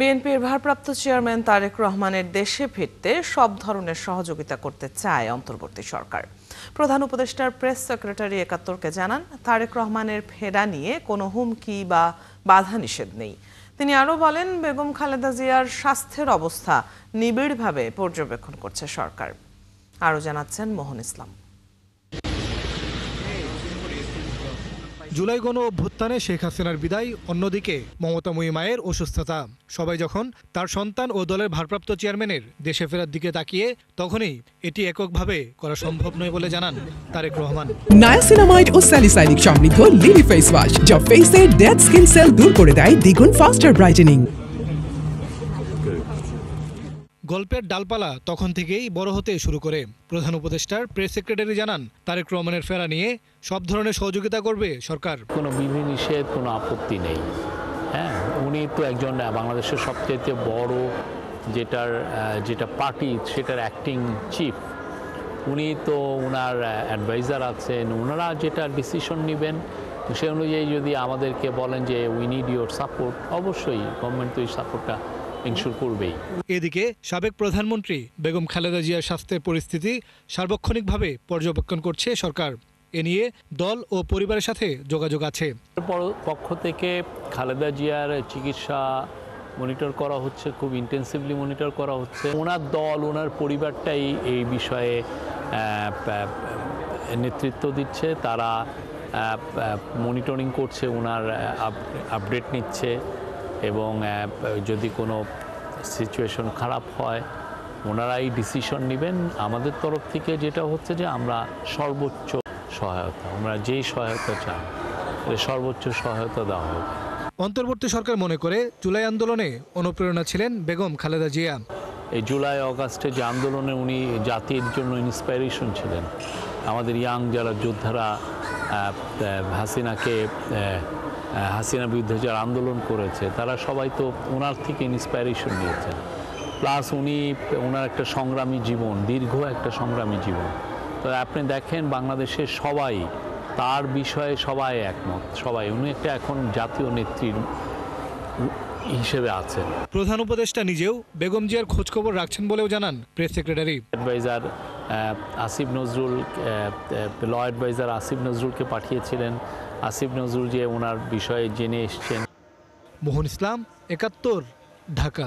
বিএনপির ভারপ্রাপ্ত চেয়ারম্যান তারেক রহমানের দেশে ফিরতে সব ধরনের সহযোগিতা করতে চায় অন্তর্বর্তী সরকার। প্রধান উপদেষ্টার প্রেস সেক্রেটারি ৭১কে জানান, তারেক রহমানের ফেরা নিয়ে কোনো হুমকি বা বাধা নিষেধ নেই। তিনি আরও বলেন, বেগম খালেদা জিয়ার স্বাস্থ্যের অবস্থা নিবিড়ভাবে পর্যবেক্ষণ করছে সরকার। আরও জানাচ্ছেন মোহন ইসলাম। জুলাই গণ অভ্যুত্থানে শেখ হাসিনার বিদায়, অন্যদিকে মমতাময়ী মায়ের অসুস্থতা। সবাই যখন তার সন্তান ও দলের ভারপ্রাপ্ত চেয়ারম্যানের দেশে ফেরার দিকে তাকিয়ে, তখনই এটি এককভাবে করা সম্ভব নয় বলে জানান তারেক রহমান। নায়াসিনামাইড ও স্যালিসাইলিক সমৃদ্ধ লিলি ফেস ওয়াশ, যা ফেসের ডেড স্কিন সেল দূর করে দেয় দ্বিগুণ ফাস্টার ব্রাইটেনিং। গল্পের ডালপালা তখন থেকেই বড় হতে শুরু করে। প্রধান উপদেষ্টার প্রেস সেক্রেটারি জানান, তারেক রহমানের ফেরা নিয়ে সব ধরনের সহযোগিতা করবে সরকার। কোনো বিধিনিষেধ, কোনো আপত্তি নেই। হ্যাঁ, উনি তো একজন বাংলাদেশের সবচেয়ে বড় যেটা পার্টি, সেটার অ্যাক্টিং চিফ। উনি তো ওনার অ্যাডভাইজার আছেন, ওনারা যেটা ডিসিশন নেবেন সে অনুযায়ী যদি আমাদেরকে বলেন যে উই নিড ইউর সাপোর্ট, অবশ্যই গভর্নমেন্ট তো এই সাপোর্টটা ইনশিওর করবেই। এদিকে সাবেক প্রধানমন্ত্রী বেগম খালেদা জিয়ার স্বাস্থ্যের পরিস্থিতি সার্বক্ষণিকভাবে পর্যবেক্ষণ করছে সরকার। এ নিয়ে দল ও পরিবারের সাথে যোগাযোগ আছে। পক্ষ থেকে খালেদা জিয়ার চিকিৎসা মনিটর করা হচ্ছে, খুব ইন্টেন্সিভলি মনিটর করা হচ্ছে। ওনার দল, ওনার পরিবারটাই এই বিষয়ে নেতৃত্ব দিচ্ছে। তারা মনিটরিং করছে, ওনার আপডেট নিচ্ছে, এবং যদি কোনো সিচুয়েশন খারাপ হয় ওনারাই ডিসিশন নেবেন। আমাদের তরফ থেকে যেটা হচ্ছে যে আমরা সর্বোচ্চ সহায়তা, আমরা যেই সহায়তা চাই সর্বোচ্চ সহায়তা দেওয়া হবে। অন্তর্বর্তী সরকার মনে করে, জুলাই আন্দোলনে অনুপ্রেরণা ছিলেন বেগম খালেদা জিয়া। এই জুলাই অগাস্টে যে আন্দোলনে উনি জাতির জন্য ইন্সপাইরেশন ছিলেন। আমাদের ইয়াং যারা যোদ্ধারা হাসিনা বিরুদ্ধে যারা আন্দোলন করেছে, তারা সবাই তো ওনার থেকে ইন্সপাইরেশন নিয়েছেন। প্লাস ওনার একটা সংগ্রামী জীবন, দীর্ঘ একটা সংগ্রামী জীবন। তো আপনি দেখেন বাংলাদেশের সবাই তার বিষয়ে সবাই একমত, সবাই। উনি একটা এখন জাতীয় নেত্রীর হিসেবে আছেন। প্রধান উপদেষ্টা নিজেও বেগম জিয়ার খোঁজখবর রাখছেন বলেও জানান press secretary. Adviser Asif Nazrul, law adviser Asif নজরুলকে পাঠিয়েছিলেন। আসিফ নজরুল যে ওনার বিষয়ে জেনে এসছেন। মোহন ইসলাম, ৭১, ঢাকা।